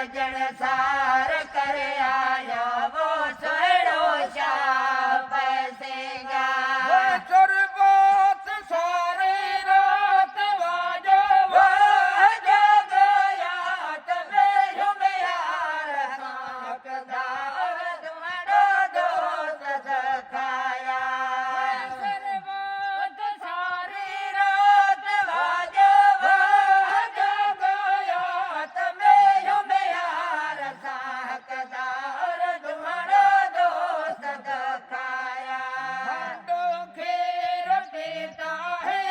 भजन सार कर आया वो सोहणो शाह पैसेंगार सरबत सारी रात वाजो वो जगयात में झुमियार साकदार तुम्हारो दोस्त सखाया सरबत सारी रात वाजो वो जगयात में झुमियार साकदार तुम्हारो दोस्त सखाया खीर पीता है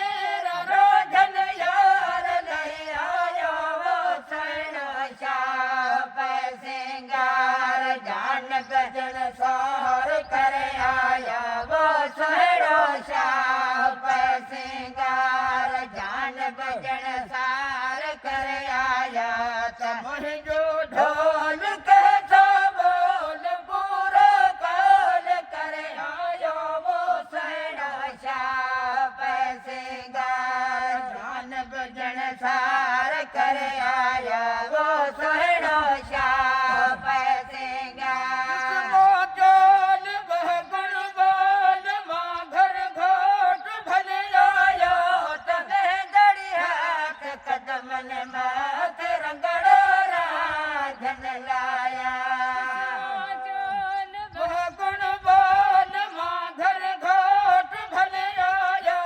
रोजन यार ले आयो वो सैनो शाह पैसेंगार जान गजन सोहर कर आया वो सैनो शाह पैसेंगार जान गजन सार कर आया तब मुझो ढोल के तो बोल पूरा काल कर आयो वो सैनो शाह पैसेंगार जान बजन सार कर आया वो सैनो शाह पैसेंगार चोल वह गुणवान माँ घर घाट भले आयो तबे दड़ी हाथ कदमन माथ रंगड़ो राजन लाया वह गुणवान माँ घर घाट भले आया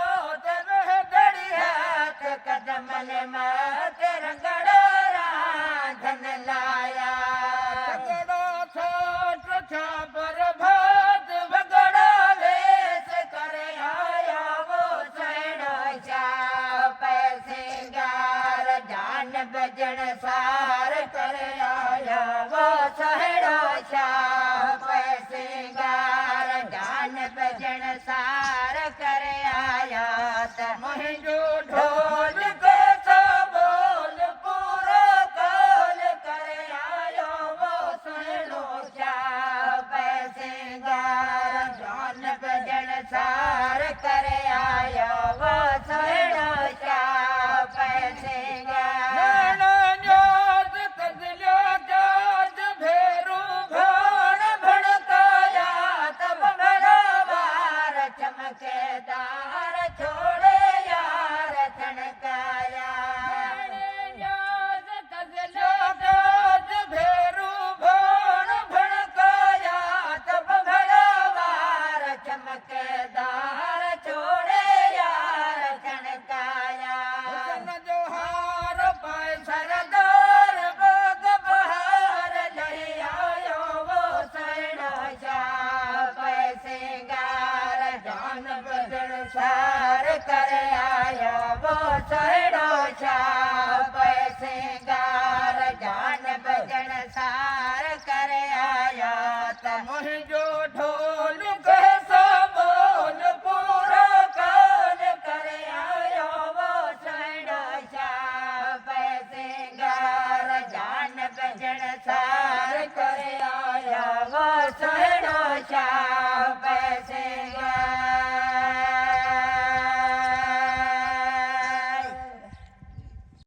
तब दड़ी हाथ कदमन माथ रंगड़ो राजन लाया तगड़ा छाट छापर भात बगड़ा वेश कर आया वो सैनो शाह पैसेंगार जान बजन सार कर आया वो सैनो शाह पैसेंगार जान बजन सार कर आया तब मुझो ढोल के तो बोल पूरा काल कर आयो वो सैनो शाह पैसेंगार जान बजन सार कर आया वो सैनो शाह पैसेंगार न्याज कजलो जाज भेरू भोण भड़काया तब बड़ा बार चमकेदार छोड़े यार छणकाया न्याज कजलो जाज भेरू भोण भड़काया तब बड़ा बार चमकेदार छोड़े यार छणकाया हुसन जो हार पाए सरदार बग बहार ले आयो वो सैनो शाह पैसेंगार जान बजन सार कर आया वो सैनो शाह पैसेंगार जान बजन सार कर आया तब मुझो ढोल के सो बोल पूरा काल कर आयो वो सैनो शाह पैसेंगार जान बजन सार कर आया वो सैनो शाह पैसेंगार